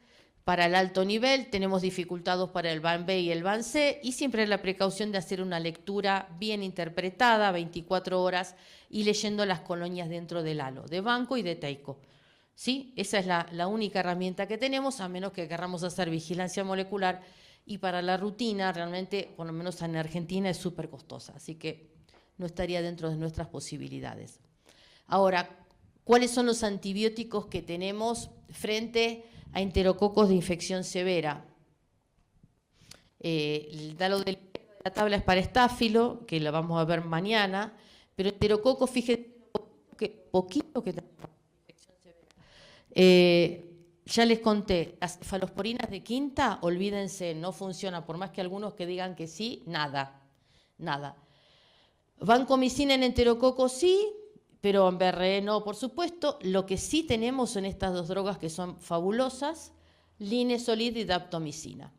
para el alto nivel, tenemos dificultades para el Bambé y el Bancé, y siempre la precaución de hacer una lectura bien interpretada, 24 horas, y leyendo las colonias dentro del halo, de banco y de TEICO. ¿Sí? Esa es la única herramienta que tenemos, a menos que queramos hacer vigilancia molecular, y para la rutina, realmente, por lo menos en Argentina, es súper costosa, así que no estaría dentro de nuestras posibilidades. Ahora, ¿cuáles son los antibióticos que tenemos frente a enterococos de infección severa. Lo de la tabla es para estáfilo, que la vamos a ver mañana, pero enterococos, fíjense que poquito que tenemos infección severa. Ya les conté, las cefalosporinas de quinta, olvídense, no funciona, por más que algunos que digan que sí, nada, nada. Vancomicina en enterococos sí, pero en BRE no, por supuesto. Lo que sí tenemos son estas dos drogas que son fabulosas, linezolid y daptomicina.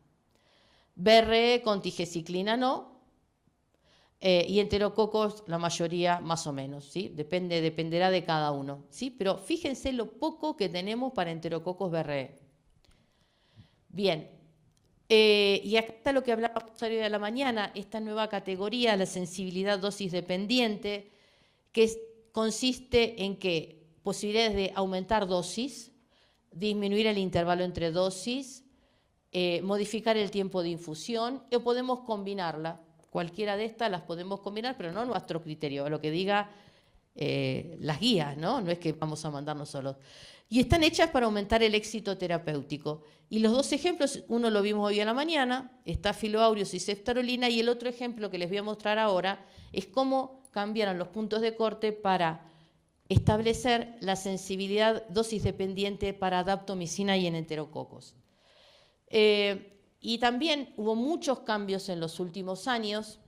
BRE con tigecyclina no, y enterococos la mayoría más o menos, ¿sí? Dependerá de cada uno, ¿sí? Pero fíjense lo poco que tenemos para enterococos BRE. Bien, y acá está lo que hablábamos hoy de la mañana, esta nueva categoría, la sensibilidad dosis dependiente, que consiste en que posibilidades de aumentar dosis, disminuir el intervalo entre dosis, modificar el tiempo de infusión, o podemos combinarla. Cualquiera de estas las podemos combinar, pero no a nuestro criterio, a lo que diga las guías, ¿no? No es que vamos a mandarnos solos. Y están hechas para aumentar el éxito terapéutico. Y los dos ejemplos, uno lo vimos hoy a la mañana, Staphylo aureus y ceftarolina, y el otro ejemplo que les voy a mostrar ahora es cómo cambiaron los puntos de corte para establecer la sensibilidad dosis dependiente para daptomicina y en enterococos. Y también hubo muchos cambios en los últimos años.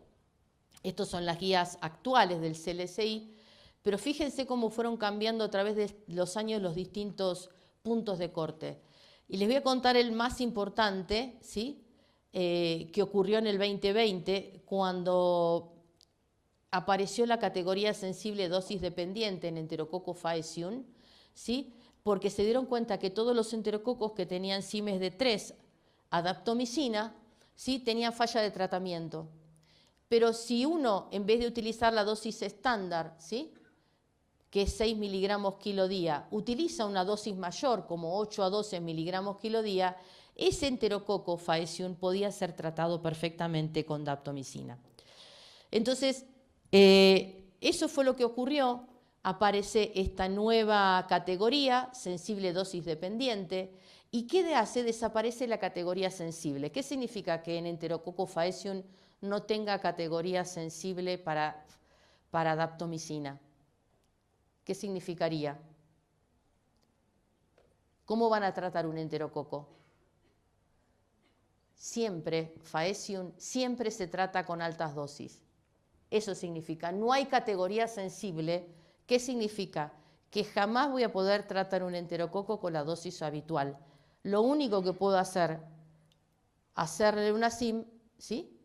Estos son las guías actuales del CLSI, pero fíjense cómo fueron cambiando a través de los años los distintos puntos de corte. Y les voy a contar el más importante, ¿sí? Que ocurrió en el 2020, cuando apareció la categoría sensible dosis dependiente en Enterococcus faecium, ¿sí? Porque se dieron cuenta que todos los enterococos que tenían CIMES de 3 a daptomicina, ¿sí? Tenían falla de tratamiento. Pero si uno, en vez de utilizar la dosis estándar, ¿sí? Que es 6 miligramos kilo día, utiliza una dosis mayor, como 8 a 12 miligramos kilo día, ese Enterococcus faecium podía ser tratado perfectamente con daptomicina. Entonces, eso fue lo que ocurrió. Aparece esta nueva categoría, sensible dosis dependiente. ¿Y qué hace? Desaparece la categoría sensible. ¿Qué significa que en Enterococcus faecium no tenga categoría sensible para daptomicina? ¿Qué significaría? ¿Cómo van a tratar un enterococo? Siempre, faecium, siempre se trata con altas dosis. Eso significa, no hay categoría sensible. ¿Qué significa? Que jamás voy a poder tratar un enterococo con la dosis habitual. Lo único que puedo hacerle una SIM, ¿sí?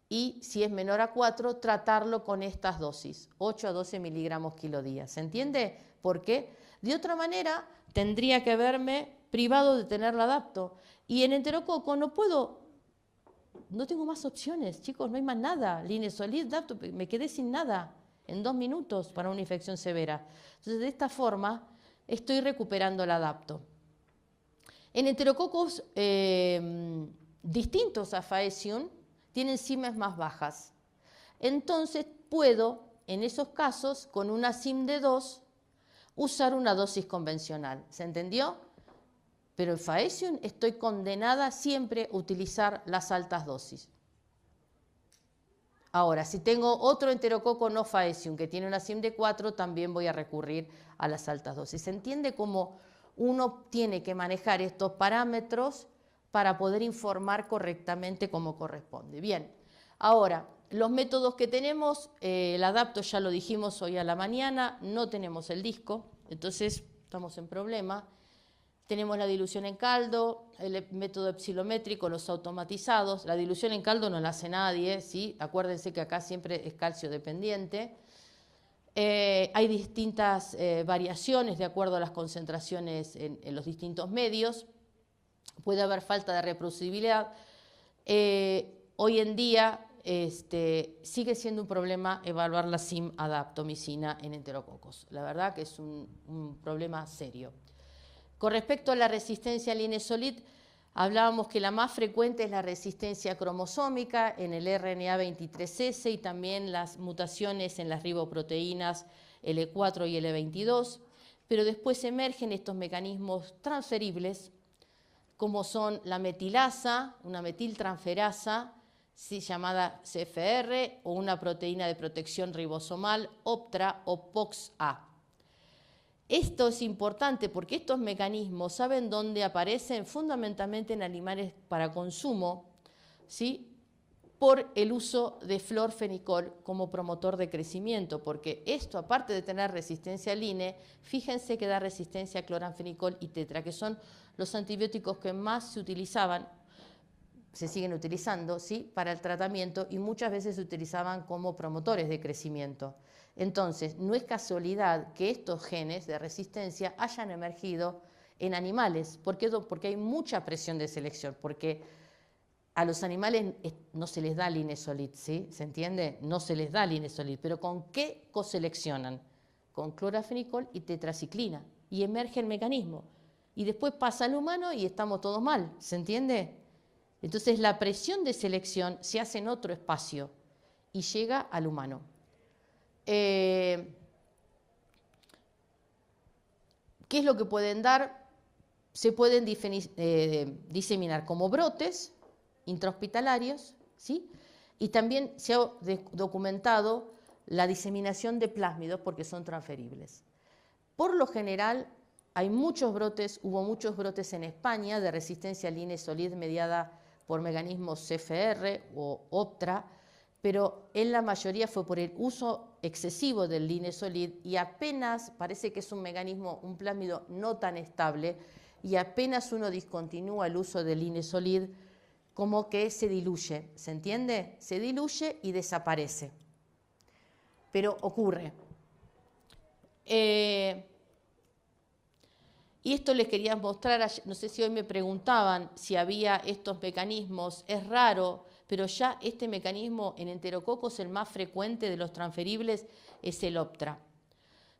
Y si es menor a 4, tratarlo con estas dosis, 8 a 12 miligramos kilo día. ¿Se entiende por qué? De otra manera, tendría que haberme privado de tener la adapto. Y en enterococo no tengo más opciones, chicos, no hay más nada. Linezolid, dapto, me quedé sin nada en 2 minutos para una infección severa. Entonces, de esta forma, estoy recuperando la adapto. En enterococos distintos a faecium, tienen CIMES más bajas. Entonces puedo, en esos casos, con una SIM de 2, usar una dosis convencional. ¿Se entendió? Pero en faecium estoy condenada siempre a utilizar las altas dosis. Ahora, si tengo otro enterococo no faecium que tiene una SIM de 4, también voy a recurrir a las altas dosis. ¿Se entiende cómo uno tiene que manejar estos parámetros para poder informar correctamente como corresponde? Bien, ahora, los métodos que tenemos, el adapto ya lo dijimos hoy a la mañana, no tenemos el disco, entonces estamos en problema. Tenemos la dilución en caldo, el método epsilométrico, los automatizados. La dilución en caldo no la hace nadie, ¿sí? Acuérdense que acá siempre es calcio dependiente. Hay distintas variaciones de acuerdo a las concentraciones en los distintos medios. Puede haber falta de reproducibilidad. Hoy en día sigue siendo un problema evaluar la SIM a daptomicina en enterococos. La verdad que es un problema serio. Con respecto a la resistencia al linezolid, hablábamos que la más frecuente es la resistencia cromosómica en el RNA 23S y también las mutaciones en las riboproteínas L4 y L22. pero después emergen estos mecanismos transferibles, como son la metilasa, una metiltransferasa, ¿sí?, llamada CFR, o una proteína de protección ribosomal, OPTRA o POX-A. Esto es importante porque estos mecanismos, ¿saben dónde aparecen? Fundamentalmente en animales para consumo, ¿sí?, por el uso de florfenicol como promotor de crecimiento, porque esto, aparte de tener resistencia al INE, fíjense que da resistencia a cloranfenicol y tetra, que son los antibióticos que más se utilizaban, se siguen utilizando, ¿sí?, para el tratamiento, y muchas veces se utilizaban como promotores de crecimiento. Entonces, no es casualidad que estos genes de resistencia hayan emergido en animales. ¿Por qué? Porque hay mucha presión de selección, porque a los animales no se les da linesolid, ¿sí? ¿Se entiende? No se les da linesolid, pero ¿con qué coseleccionan? Con clorafenicol y tetraciclina, y emerge el mecanismo. Y después pasa al humano y estamos todos mal, ¿se entiende? Entonces la presión de selección se hace en otro espacio y llega al humano. ¿Qué es lo que pueden dar? Se pueden diseminar como brotes intrahospitalarios, ¿sí? Y también se ha documentado la diseminación de plásmidos porque son transferibles. Por lo general, hay muchos brotes, hubo muchos brotes en España de resistencia al linesolid mediada por mecanismos CFR o OPTRA, pero en la mayoría fue por el uso excesivo del linesolid, y apenas, parece que es un mecanismo, un plásmido no tan estable, y apenas uno discontinúa el uso del linesolid, como que se diluye, ¿se entiende? Se diluye y desaparece. Pero ocurre. Y esto les quería mostrar, no sé si hoy me preguntaban si había estos mecanismos, es raro, pero ya este mecanismo en enterococos, el más frecuente de los transferibles, es el OPTRA,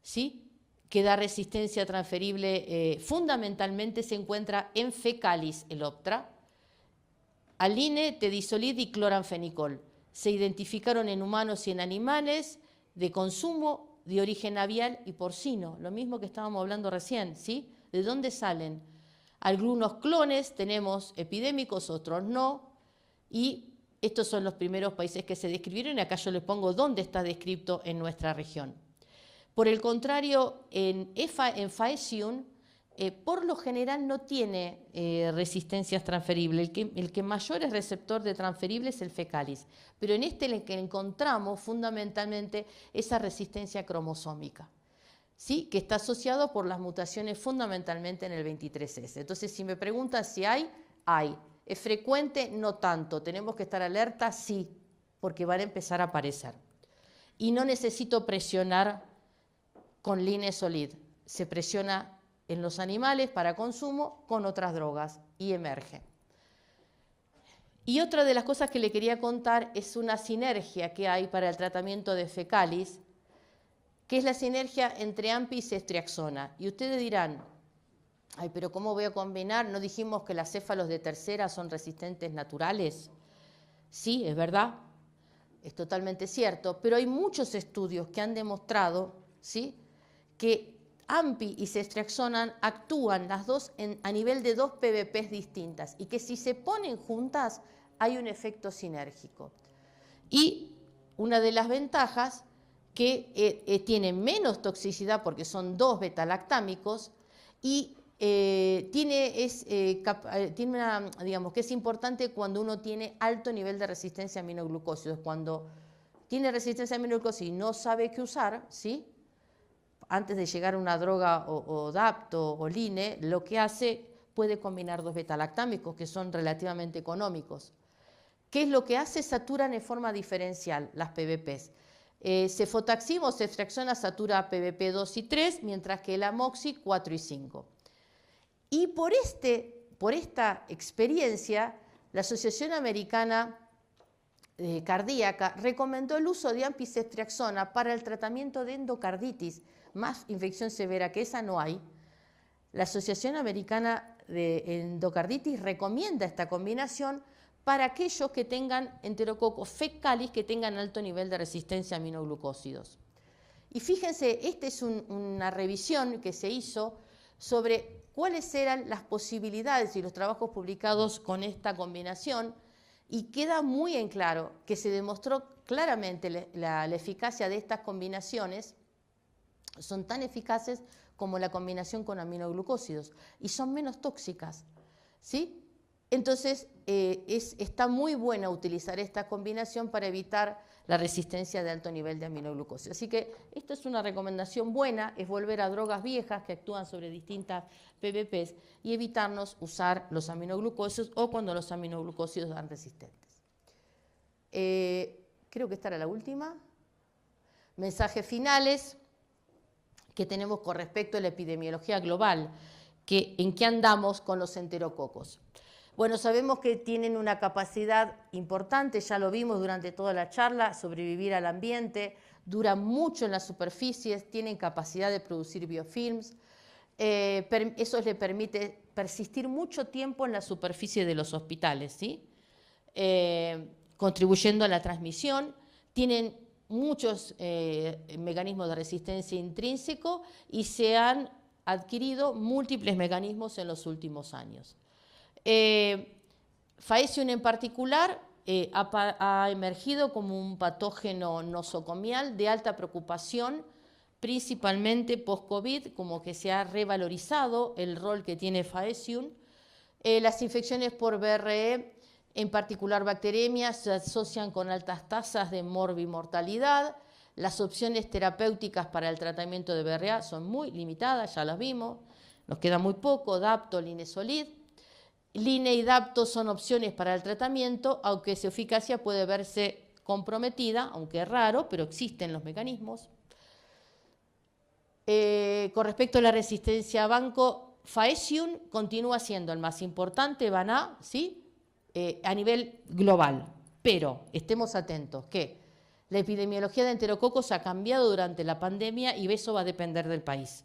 ¿sí?, que da resistencia transferible, fundamentalmente se encuentra en fecalis el OPTRA, al INE, tedisolid y cloranfenicol. Se identificaron en humanos y en animales de consumo de origen aviar y porcino, lo mismo que estábamos hablando recién, ¿sí? ¿De dónde salen? Algunos clones tenemos epidémicos, otros no, y estos son los primeros países que se describieron, y acá yo les pongo dónde está descrito en nuestra región. Por el contrario, en Faecium, por lo general no tiene resistencias transferibles. El que mayor es receptor de transferibles es el fecalis, pero en este el que encontramos fundamentalmente esa resistencia cromosómica, ¿sí?, que está asociado por las mutaciones fundamentalmente en el 23S. Entonces, si me preguntan si hay. ¿Es frecuente? No tanto. ¿Tenemos que estar alerta? Sí, porque van a empezar a aparecer. Y no necesito presionar con linesolid. Se presiona en los animales para consumo con otras drogas y emerge. Y otra de las cosas que le quería contar es una sinergia que hay para el tratamiento de fecalis, que es la sinergia entre AMPI y ceftriaxona. Y ustedes dirán, ay, pero ¿cómo voy a combinar? ¿No dijimos que las céfalos de tercera son resistentes naturales? Sí, es verdad, es totalmente cierto, pero hay muchos estudios que han demostrado, ¿sí?, que AMPI y ceftriaxona actúan las dos a nivel de dos PBPs distintas, y que si se ponen juntas hay un efecto sinérgico. Y una de las ventajas que tienen menos toxicidad porque son dos betalactámicos, y digamos que es importante cuando uno tiene alto nivel de resistencia a aminoglucósidos. Cuando tiene resistencia a aminoglucósidos y no sabe qué usar, ¿sí?, antes de llegar a una droga o DAPTO o LINE, lo que hace, puede combinar dos betalactámicos que son relativamente económicos. ¿Qué es lo que hace? Saturan en forma diferencial las PBPs. Cefotaxim o ceftriaxona satura PBP 2 y 3, mientras que el amoxi 4 y 5. Y por esta experiencia, la Asociación Americana Cardíaca recomendó el uso de AMPI y ceftriaxona para el tratamiento de endocarditis. Más infección severa que esa no hay. La Asociación Americana de Endocarditis recomienda esta combinación para aquellos que tengan enterococos fecalis que tengan alto nivel de resistencia a aminoglucósidos. Y fíjense, esta es una revisión que se hizo sobre cuáles eran las posibilidades y los trabajos publicados con esta combinación, y queda muy en claro que se demostró claramente la eficacia de estas combinaciones. Son tan eficaces como la combinación con aminoglucósidos y son menos tóxicas, ¿sí? Entonces, está muy buena utilizar esta combinación para evitar la resistencia de alto nivel de aminoglucósidos. Así que esta es una recomendación buena, es volver a drogas viejas que actúan sobre distintas PBPs y evitarnos usar los aminoglucósidos o cuando los aminoglucósidos dan resistentes. Creo que esta era la última. Mensajes finales que tenemos con respecto a la epidemiología global, en qué andamos con los enterococos. Bueno, sabemos que tienen una capacidad importante, ya lo vimos durante toda la charla, sobrevivir al ambiente, duran mucho en las superficies, tienen capacidad de producir biofilms, eso les permite persistir mucho tiempo en la superficie de los hospitales, ¿sí? Contribuyendo a la transmisión, tienen muchos mecanismos de resistencia intrínseco y se han adquirido múltiples mecanismos en los últimos años. Faecium en particular ha emergido como un patógeno nosocomial de alta preocupación, principalmente post-COVID, como que se ha revalorizado el rol que tiene Faecium. Las infecciones por BRE, en particular bacteremias, se asocian con altas tasas de morbimortalidad. Las opciones terapéuticas para el tratamiento de BRA son muy limitadas, ya las vimos, nos queda muy poco, Dapto, Linezolid. Line y Dapto son opciones para el tratamiento, aunque su eficacia puede verse comprometida, aunque es raro, pero existen los mecanismos. Con respecto a la resistencia a banco, Faecium continúa siendo el más importante, VANA, ¿sí? A nivel global, pero estemos atentos que la epidemiología de enterococos ha cambiado durante la pandemia y eso va a depender del país.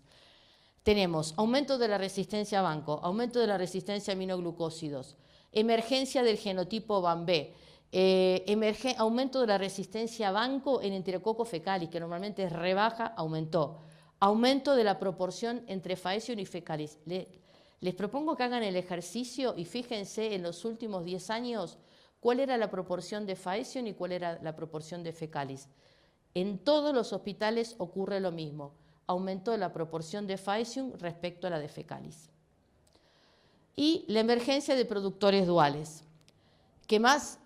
Tenemos aumento de la resistencia a banco, aumento de la resistencia a aminoglucósidos, emergencia del genotipo BAM-B, aumento de la resistencia a banco en enterococo fecalis, que normalmente es rebaja, aumentó. Aumento de la proporción entre Faecium y fecalis. Les propongo que hagan el ejercicio y fíjense en los últimos 10 años cuál era la proporción de Faecium y cuál era la proporción de fecalis. En todos los hospitales ocurre lo mismo. Aumentó la proporción de Faecium respecto a la de fecalis. Y la emergencia de productores duales, que más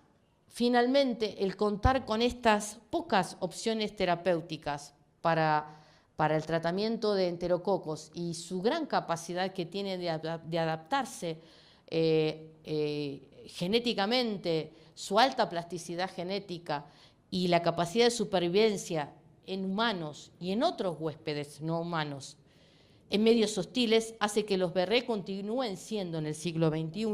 finalmente el contar con estas pocas opciones terapéuticas para el tratamiento de enterococos y su gran capacidad que tiene de adaptarse genéticamente, su alta plasticidad genética y la capacidad de supervivencia en humanos y en otros huéspedes no humanos en medios hostiles, hace que los BRE continúen siendo en el siglo XXI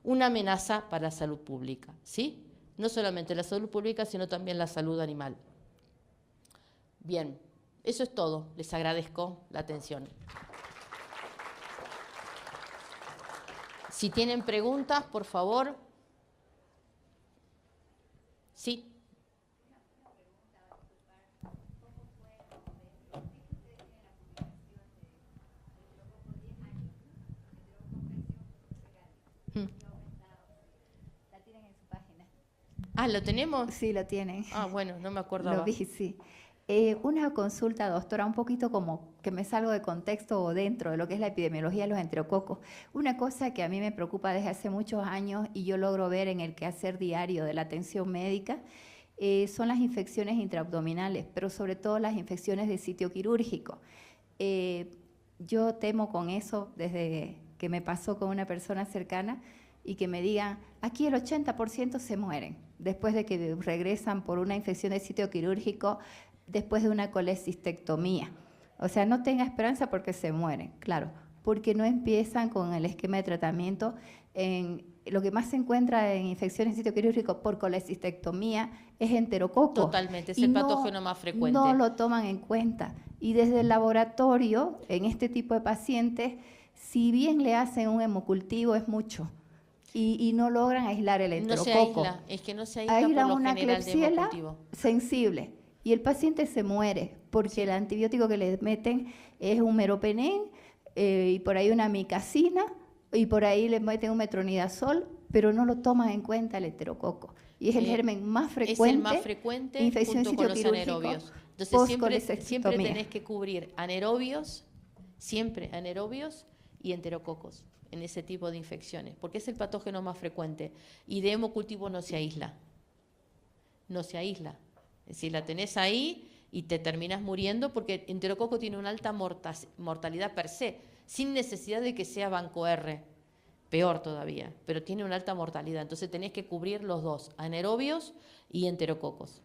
una amenaza para la salud pública, ¿sí? No solamente la salud pública, sino también la salud animal. Bien, eso es todo. Les agradezco la atención. Si tienen preguntas, por favor. Sí. La tienen en su página. Ah, ¿lo tenemos? Sí, lo tienen. Ah, bueno, no me acordaba. Lo vi, sí. Una consulta, doctora, un poquito como que me salgo de contexto o dentro de lo que es la epidemiología de los enterococos. Una cosa que a mí me preocupa desde hace muchos años y yo logro ver en el quehacer diario de la atención médica son las infecciones intraabdominales, pero sobre todo las infecciones de sitio quirúrgico. Yo temo con eso desde que me pasó con una persona cercana y que me digan, aquí el 80% se mueren después de que regresan por una infección de sitio quirúrgico después de una colecistectomía. O sea, no tenga esperanza porque se mueren, claro, porque no empiezan con el esquema de tratamiento. Lo que más se encuentra en infecciones de sitio quirúrgico por colecistectomía es enterococo. Totalmente, es el patógeno más frecuente. No lo toman en cuenta. Y desde el laboratorio, en este tipo de pacientes, si bien le hacen un hemocultivo, es mucho. Y no logran aislar el enterococo. No se aísla, es que no se aísla por lo una general de Klebsiella hemocultivo. sensible y el paciente se muere porque el antibiótico que le meten es un meropenem y por ahí una amicacina y por ahí le meten un metronidazol, pero no lo toman en cuenta el enterococo. Y es el germen más frecuente. Es el más frecuente infección junto con los sitioquirúrgico anaerobios. Entonces siempre post-colecistectomía. tenés que cubrir anaerobios, siempre anaerobios y enterococos en ese tipo de infecciones, porque es el patógeno más frecuente. Y de hemocultivo no se aísla. No se aísla. Es decir, la tenés ahí y te terminás muriendo porque el enterococo tiene una alta mortalidad per se, sin necesidad de que sea banco R. Peor todavía, pero tiene una alta mortalidad. Entonces tenés que cubrir los dos, anaerobios y enterococos.